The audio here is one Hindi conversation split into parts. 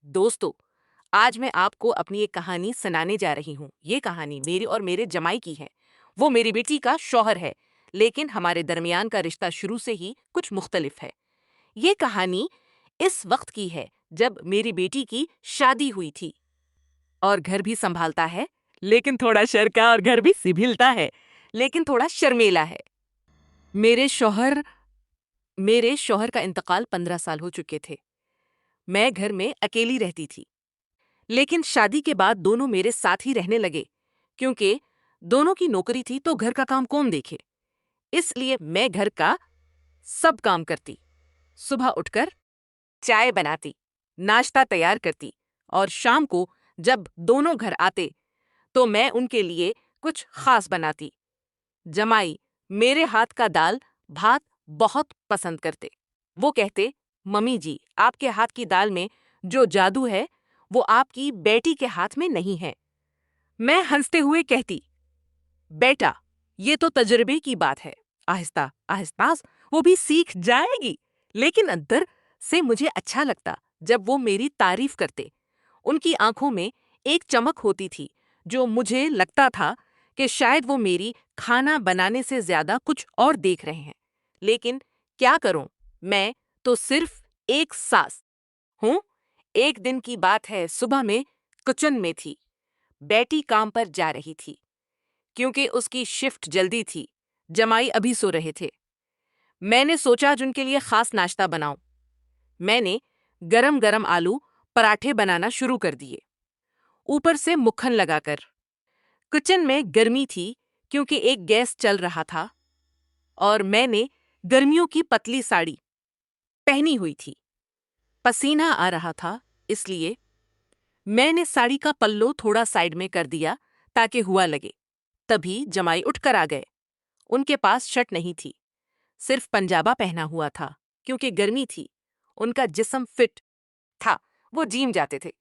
दोस्तों, आज मैं आपको अपनी एक कहानी सुनाने जा रही हूँ। ये कहानी मेरी और मेरे जमाई की है। वो मेरी बेटी का शौहर है, लेकिन हमारे दरमियान का रिश्ता शुरू से ही कुछ मुख्तलिफ है। ये कहानी इस वक्त की है जब मेरी बेटी की शादी हुई थी और घर भी संभालता है, लेकिन थोड़ा शर्का, और घर भी सिभिलता है, लेकिन थोड़ा शर्मेला है। मेरे शौहर मेरे शौहर का इंतकाल 15 साल हो चुके थे। मैं घर में अकेली रहती थी। लेकिन शादी के बाद दोनों मेरे साथ ही रहने लगे, क्योंकि दोनों की नौकरी थी तो घर का काम कौन देखे। इसलिए मैं घर का सब काम करती। सुबह उठकर चाय बनाती, नाश्ता तैयार करती, और शाम को जब दोनों घर आते तो मैं उनके लिए कुछ खास बनाती। जमाई मेरे हाथ का दाल भात बहुत पसंद करते। वो कहते, मम्मी जी, आपके हाथ की दाल में जो जादू है वो आपकी बेटी के हाथ में नहीं है। मैं हंसते हुए कहती, बेटा, ये तो तजुर्बे की बात है, आहिस्ता आहिस्ता वो भी सीख जाएगी। लेकिन अंदर से मुझे अच्छा लगता जब वो मेरी तारीफ करते। उनकी आंखों में एक चमक होती थी जो मुझे लगता था कि शायद वो मेरी खाना बनाने से ज्यादा कुछ और देख रहे हैं। लेकिन क्या करूं, मैं तो सिर्फ एक सास हूं। एक दिन की बात है, सुबह में किचन में थी। बेटी काम पर जा रही थी, क्योंकि उसकी शिफ्ट जल्दी थी। जमाई अभी सो रहे थे। मैंने सोचा आज उनके लिए खास नाश्ता बनाऊं। मैंने गरम गरम आलू पराठे बनाना शुरू कर दिए, ऊपर से मक्खन लगाकर। किचन में गर्मी थी, क्योंकि एक गैस चल रहा था, और मैंने गर्मियों की पतली साड़ी पहनी हुई थी। पसीना आ रहा था, इसलिए मैंने साड़ी का पल्लो थोड़ा साइड में कर दिया ताकि हुआ लगे। तभी जमाई उठकर आ गए। उनके पास शर्ट नहीं थी, सिर्फ पंजाबा पहना हुआ था, क्योंकि गर्मी थी। उनका जिस्म फिट था, वो जिम जाते थे।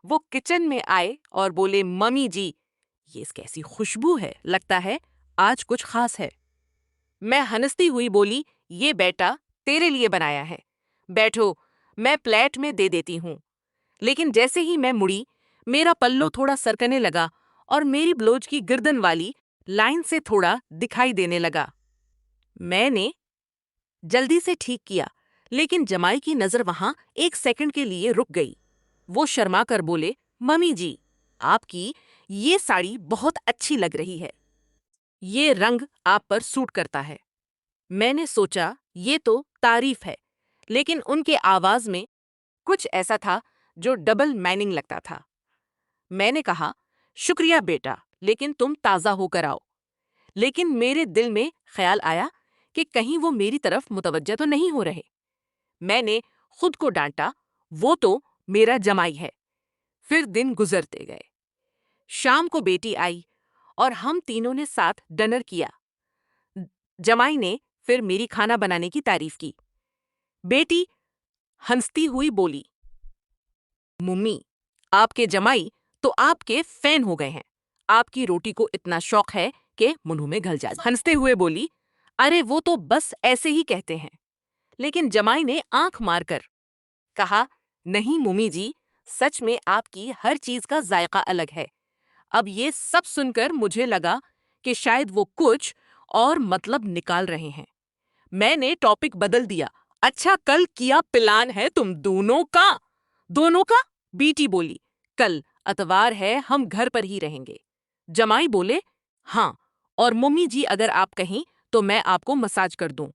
वो किचन में आए और बोले, मम्मी जी, ये कैसी खुशबू है, लगता है आज कुछ खास है। मैं हंसती हुई बोली, ये बेटा तेरे लिए बनाया है, बैठो, मैं प्लेट में दे देती हूँ। लेकिन जैसे ही मैं मुड़ी, मेरा पल्लो थोड़ा सरकने लगा और मेरी ब्लाउज की गर्दन वाली लाइन से थोड़ा दिखाई देने लगा। मैंने जल्दी से ठीक किया, लेकिन जमाई की नजर वहां एक सेकंड के लिए रुक गई। वो शर्मा कर बोले, मम्मी जी, आपकी ये साड़ी बहुत अच्छी लग रही है, ये रंग आप पर सूट करता है। मैंने सोचा ये तो तारीफ है, लेकिन उनके आवाज में कुछ ऐसा था जो डबल मीनिंग लगता था। मैंने कहा, शुक्रिया बेटा, लेकिन तुम ताज़ा होकर आओ। लेकिन मेरे दिल में ख्याल आया कि कहीं वो मेरी तरफ मुतवज्जा तो नहीं हो रहे। मैंने खुद को डांटा, वो तो मेरा जमाई है। फिर दिन गुजरते गए। शाम को बेटी आई और हम तीनों ने साथ डिनर किया। जमाई ने फिर मेरी खाना बनाने की तारीफ की। बेटी हंसती हुई बोली, मुम्मी, आपके जमाई तो आपके फैन हो गए हैं। आपकी रोटी को इतना शौक है कि मुंह में घल जाए। हंसते हुए बोली, अरे वो तो बस ऐसे ही कहते हैं। लेकिन जमाई ने आंख मारकर कहा, नहीं मुम्मी जी, सच में आपकी हर चीज का जायका अलग है। अब ये सब सुनकर मुझे लगा कि शायद वो कुछ और मतलब निकाल रहे हैं। मैंने टॉपिक बदल दिया। अच्छा, कल क्या प्लान है तुम दोनों का? दोनों का? बीटी बोली, कल अतवार है, हम घर पर ही रहेंगे। जमाई बोले, हाँ, और मम्मी जी अगर आप कहीं तो मैं आपको मसाज कर दूं।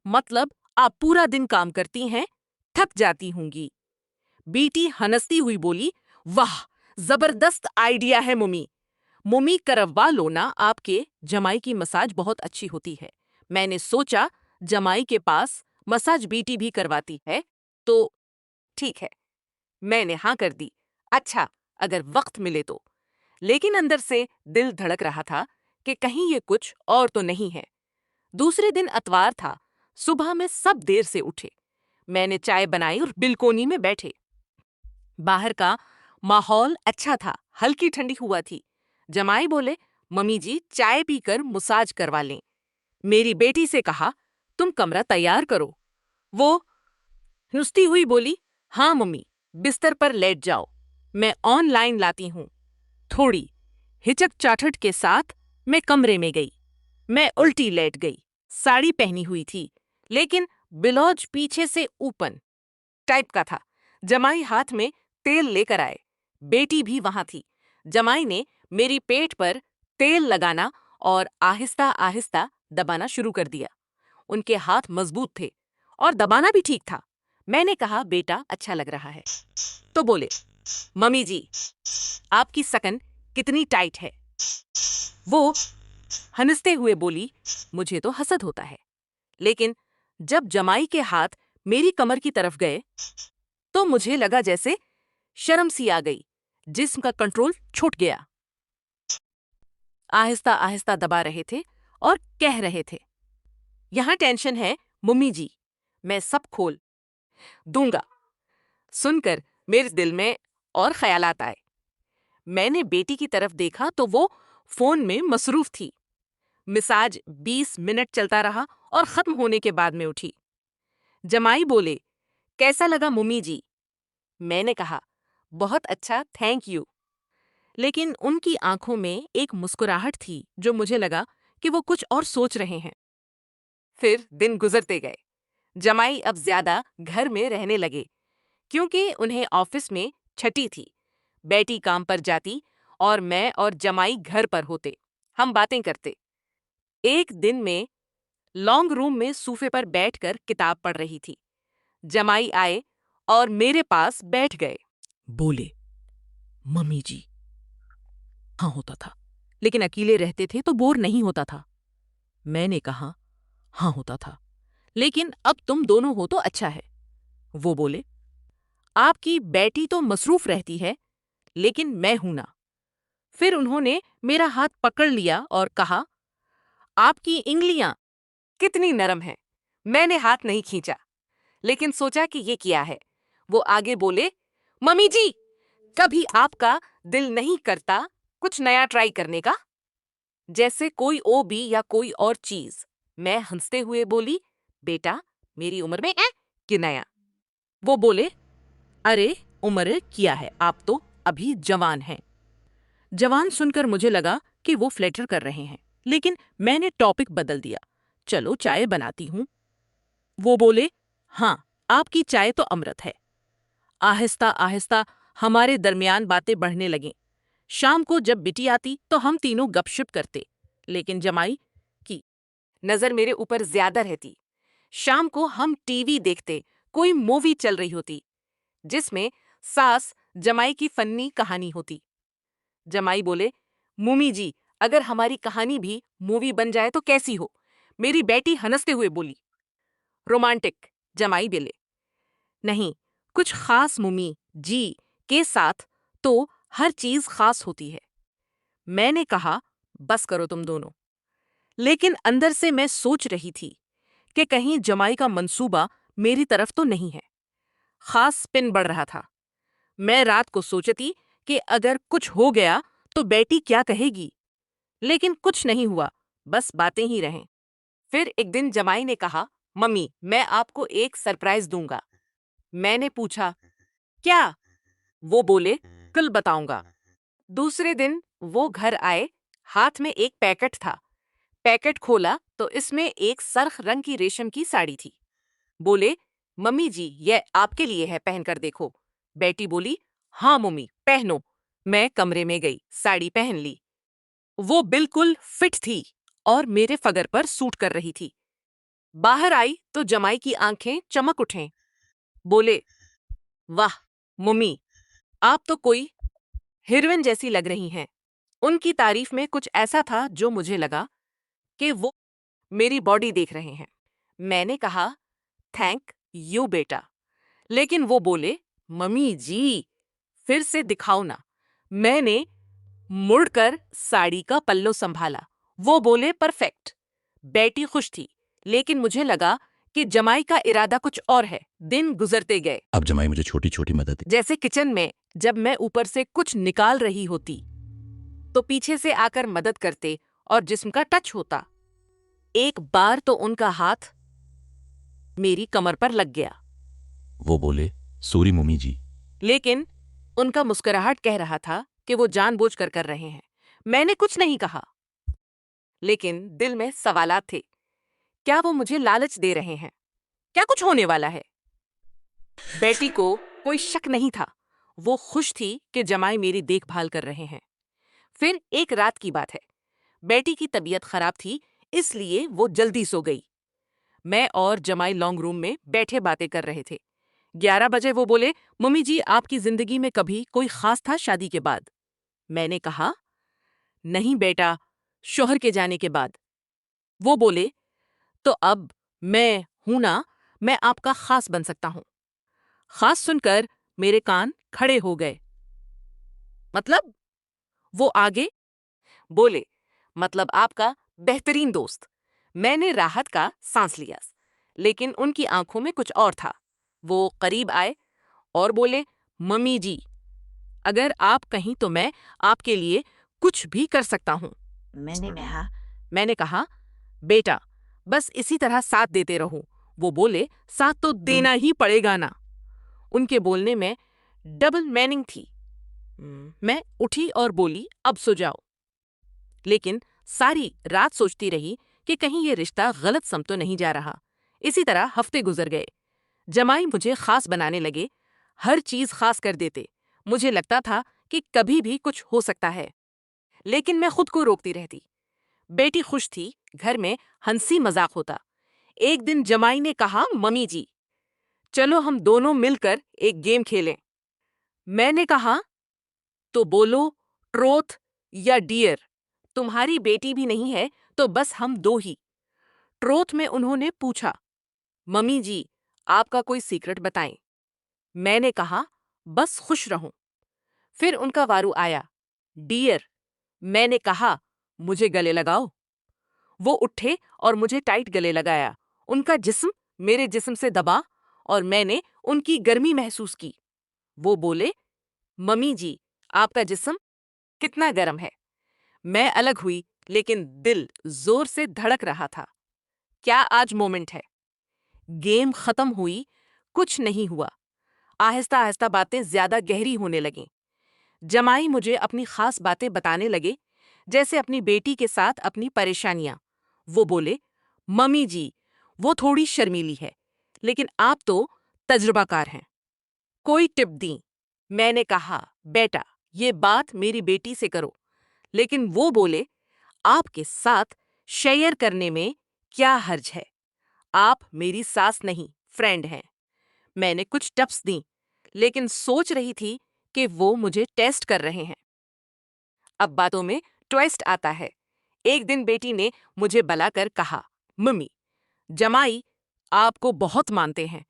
मतलब आप पूरा दिन काम करती हैं, थक जाती होंगी। बीटी हंसती हुई बोली, वाह, जबरदस्त आइडिया है मम्मी। मम्मी करवा लो ना, आपके जमाई की मसाज बहुत अच्छी होती है। मैंने सोचा जमाई के पास मसाज बीटी भी करवाती है, तो ठीक है। मैंने हाँ कर दी। अच्छा, अगर वक्त मिले तो। लेकिन अंदर से दिल धड़क रहा था कि कहीं ये कुछ और तो नहीं है। दूसरे दिन अतवार था। सुबह में सब देर से उठे। मैंने चाय बनाई और बिल्कोनी में बैठे। बाहर का माहौल अच्छा था, हल्की ठंडी हुआ थी। जमाई बोले, मम्मी जी, चाय पीकर मसाज करवा लें। मेरी बेटी से कहा, तुम कमरा तैयार करो। वो हंसती हुई बोली, हाँ मम्मी, बिस्तर पर लेट जाओ, मैं ऑनलाइन लाती हूँ। थोड़ी हिचक-चाहट के साथ मैं कमरे में गई। मैं उल्टी लेट गई। साड़ी पहनी हुई थी, लेकिन ब्लाउज पीछे से ओपन टाइप का था। जमाई हाथ में तेल लेकर आए। बेटी भी वहां थी। जमाई ने मेरी पेट पर तेल लगाना और आहिस्ता आहिस्ता दबाना शुरू कर दिया। उनके हाथ मजबूत थे और दबाना भी ठीक था। मैंने कहा, बेटा अच्छा लग रहा है। तो बोले, मम्मी जी, आपकी सकन कितनी टाइट है। वो हंसते हुए बोली, मुझे तो हसद होता है, लेकिन जब जमाई के हाथ मेरी कमर की तरफ गए तो मुझे लगा जैसे शर्म सी आ गई, जिस्म का कंट्रोल छूट गया। आहिस्ता आहिस्ता दबा रहे थे और कह रहे थे, यहां टेंशन है मम्मी जी, मैं सब खोल दूंगा। सुनकर मेरे दिल में और ख्यालात आए। मैंने बेटी की तरफ देखा तो वो फोन में मसरूफ थी। मिसाज 20 मिनट चलता रहा और खत्म होने के बाद में उठी। जमाई बोले, कैसा लगा मम्मी जी? मैंने कहा, बहुत अच्छा, थैंक यू। लेकिन उनकी आंखों में एक मुस्कुराहट थी जो मुझे लगा कि वो कुछ और सोच रहे हैं। फिर दिन गुजरते गए। जमाई अब ज्यादा घर में रहने लगे, क्योंकि उन्हें ऑफिस में छठी थी। बेटी काम पर जाती और मैं और जमाई घर पर होते। हम बातें करते। एक दिन में लॉन्ग रूम में सोफे पर बैठकर किताब पढ़ रही थी। जमाई आए और मेरे पास बैठ गए। बोले, मम्मी जी। हाँ होता था, लेकिन अकेले रहते थे तो बोर नहीं होता था। मैंने कहा, हाँ होता था, लेकिन अब तुम दोनों हो तो अच्छा है। वो बोले, आपकी बेटी तो मसरूफ रहती है, लेकिन मैं हूं ना। फिर उन्होंने मेरा हाथ पकड़ लिया और कहा, आपकी इंगलियां कितनी नरम हैं। मैंने हाथ नहीं खींचा, लेकिन सोचा कि ये किया है। वो आगे बोले, मम्मी जी, कभी आपका दिल नहीं करता कुछ नया ट्राई करने का, जैसे कोई ओबी या कोई और चीज? मैं हंसते हुए बोली, बेटा मेरी उम्र में कि नया? वो बोले, अरे उम्र किया है, आप तो अभी जवान हैं। जवान सुनकर मुझे लगा कि वो फ्लैटर कर रहे हैं, लेकिन मैंने टॉपिक बदल दिया। चलो चाय बनाती हूँ। वो बोले, हाँ आपकी चाय तो अमृत है। आहिस्ता आहिस्ता हमारे दरमियान बातें बढ़ने लगीं। शाम को जब बिटी आती तो हम तीनों गपशप करते, लेकिन जमाई की नजर मेरे ऊपर ज्यादा रहती। शाम को हम टीवी देखते। कोई मूवी चल रही होती जिसमें सास जमाई की फन्नी कहानी होती। जमाई बोले, मुमी जी, अगर हमारी कहानी भी मूवी बन जाए तो कैसी हो? मेरी बेटी हंसते हुए बोली, रोमांटिक। जमाई बोले, नहीं, कुछ खास मुमी जी के साथ तो हर चीज खास होती है। मैंने कहा, बस करो तुम दोनों। लेकिन अंदर से मैं सोच रही थी कि कहीं जमाई का मंसूबा मेरी तरफ तो नहीं है। खास स्पिन बढ़ रहा था। मैं रात को सोचती कि अगर कुछ हो गया तो बेटी क्या कहेगी, लेकिन कुछ नहीं हुआ, बस बातें ही रहें। फिर एक दिन जमाई ने कहा, मम्मी मैं आपको एक सरप्राइज दूंगा। मैंने पूछा, क्या? वो बोले, कल बताऊंगा। दूसरे दिन वो घर आए, हाथ में एक पैकेट था। पैकेट खोला तो इसमें एक सरख रंग की रेशम की साड़ी थी। बोले, मम्मी जी ये आपके लिए है, पहनकर देखो। बेटी बोली, हाँ मम्मी पहनो। मैं कमरे में गई, साड़ी पहन ली। वो बिल्कुल फिट थी और मेरे फगर पर सूट कर रही थी। बाहर आई तो जमाई की आंखें चमक उठें। बोले, वाह मम्मी, आप तो कोई हीरोइन जैसी लग रही हैं। उनकी तारीफ में कुछ ऐसा था जो मुझे लगा कि वो मेरी बॉडी देख रहे हैं। मैंने कहा, थैंक यू बेटा। लेकिन वो बोले, मम्मी जी फिर से दिखाओ ना। मैंने मुड़कर साड़ी का पल्लो संभाला। वो बोले, परफेक्ट। बेटी खुश थी, लेकिन मुझे लगा कि जमाई का इरादा कुछ और है। दिन गुजरते गए। अब जमाई मुझे छोटी छोटी मदद जैसे किचन में जब मैं ऊपर से कुछ निकाल रही होती तो पीछे से आकर मदद करते और जिस्म का टच होता। एक बार तो उनका हाथ मेरी कमर पर लग गया। वो बोले, सॉरी मम्मी जी। लेकिन उनका मुस्कुराहट कह रहा था कि वो जानबूझकर कर रहे हैं। मैंने कुछ नहीं कहा, लेकिन दिल में सवालात थे। क्या वो मुझे लालच दे रहे हैं? क्या कुछ होने वाला है? बेटी को कोई शक नहीं था। वो खुश थी कि जमाई मेरी देखभाल कर रहे हैं। फिर एक रात की बात है। बेटी की तबीयत खराब थी, इसलिए वो जल्दी सो गई। मैं और जमाई लॉन्ग रूम में बैठे बातें कर रहे थे। 11 बजे वो बोले, मम्मी जी, आपकी जिंदगी में कभी कोई खास था शादी के बाद? मैंने कहा, नहीं बेटा, शौहर के जाने के बाद। वो बोले, तो अब मैं हूं ना, मैं आपका खास बन सकता हूं। खास सुनकर मेरे कान खड़े हो गए। मतलब? वो आगे बोले, मतलब आपका बेहतरीन दोस्त। मैंने राहत का सांस लिया, लेकिन उनकी आंखों में कुछ और था। वो करीब आए और बोले, मम्मी जी, अगर आप कहीं तो मैं आपके लिए कुछ भी कर सकता हूं। मैंने कहा, बेटा, बस इसी तरह साथ देते रहो। वो बोले, साथ तो देना ही पड़ेगा ना। उनके बोलने में डबल मीनिंग थी। मैं उठी और बोली, अब सो जाओ। लेकिन सारी रात सोचती रही कि कहीं ये रिश्ता गलत सम तो नहीं जा रहा। इसी तरह हफ्ते गुजर गए। जमाई मुझे खास बनाने लगे, हर चीज खास कर देते। मुझे लगता था कि कभी भी कुछ हो सकता है, लेकिन मैं खुद को रोकती रहती। बेटी खुश थी, घर में हंसी मजाक होता। एक दिन जमाई ने कहा, मम्मी जी, चलो हम दोनों मिलकर एक गेम खेलें। मैंने कहा, तो बोलो, ट्रोथ या डियर? तुम्हारी बेटी भी नहीं है तो बस हम दो ही। ट्रोथ में उन्होंने पूछा, मम्मी जी, आपका कोई सीक्रेट बताएं। मैंने कहा, बस खुश रहूं। फिर उनका वारू आया, डियर। मैंने कहा, मुझे गले लगाओ। वो उठे और मुझे टाइट गले लगाया। उनका जिस्म मेरे जिस्म से दबा और मैंने उनकी गर्मी महसूस की। वो बोले, मम्मी जी, आपका जिस्म कितना गर्म है। मैं अलग हुई, लेकिन दिल जोर से धड़क रहा था। क्या आज मोमेंट है? गेम खत्म हुई, कुछ नहीं हुआ। आहिस्ता आहिस्ता बातें ज्यादा गहरी होने लगीं। जमाई मुझे अपनी खास बातें बताने लगे, जैसे अपनी बेटी के साथ अपनी परेशानियां। वो बोले, मम्मी जी, वो थोड़ी शर्मीली है, लेकिन आप तो तजुर्बाकार हैं। कोई टिप दी। मैंने कहा, बेटा, ये बात मेरी बेटी से करो। लेकिन वो बोले, आपके साथ शेयर करने में क्या हर्ज है? आप मेरी सास नहीं, फ्रेंड हैं। मैंने कुछ टिप्स दी, लेकिन सोच रही थी कि वो मुझे टेस्ट कर रहे हैं। अब बातों में ट्विस्ट आता है। एक दिन बेटी ने मुझे बुलाकर कहा, मम्मी, जमाई आपको बहुत मानते हैं।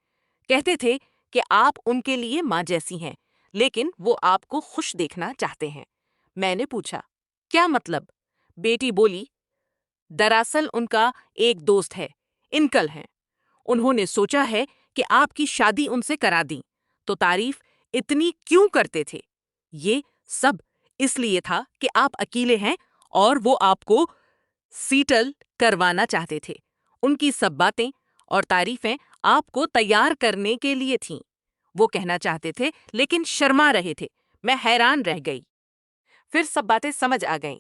कहते थे कि आप उनके लिए माँ जैसी हैं, लेकिन वो आपको खुश देखना चाहते हैं। मैंने पूछा, क्या मतलब? बेटी बोली, दरअसल उनका एक दोस्त है, इनकल हैं। उन्होंने सोचा है कि आपकी शादी उनसे करा दी, तो तारीफ इतनी क्यों करते थे? ये सब इसलिए था कि आप अकेले हैं और वो आपको सीटल करवाना चाहते थे। उनकी सब बातें और तारीफें आपको तैयार करने के लिए थीं। वो कहना चाहते थे, लेकिन शर्मा रहे थे। मैं हैरान रह गई। फिर सब बातें समझ आ गईं।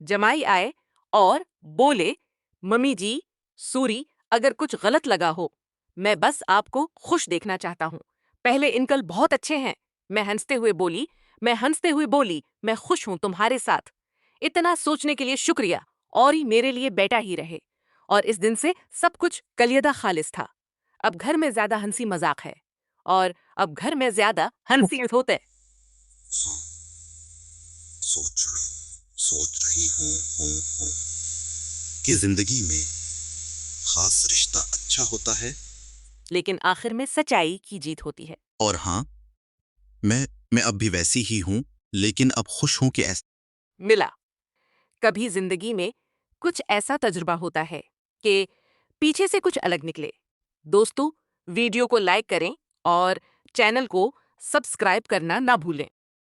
जमाई आए और बोले, मम्मी जी, सूरी अगर कुछ गलत लगा हो। मैं बस आपको खुश देखना चाहता हूँ। पहले इनकल बहुत अच्छे हैं। मैं हंसते हुए बोली, मैं खुश हूँ तुम्हारे साथ। इतना सोचने के लिए शुक्रिया, और ही मेरे लिए बेटा ही रहे। और इस दिन से सब कुछ कलियदा खालिस था। अब घर में ज्यादा हंसी मजाक है, और अब घर में ज्यादा हंसी होते। सोच सोच रही हूँ कि जिंदगी में खास रिश्ता अच्छा होता है। लेकिन आखिर में सच्चाई की जीत होती है। और हाँ, मैं अब भी वैसी ही हूँ, लेकिन अब खुश हूँ कि ऐसा मिला। कभी जिंदगी में कुछ ऐसा तजुर्बा होता है कि पीछे से कुछ अलग निकले। दोस्तों, वीडियो को लाइक करें और चैनल को सब्सक्राइब करना ना भूलें।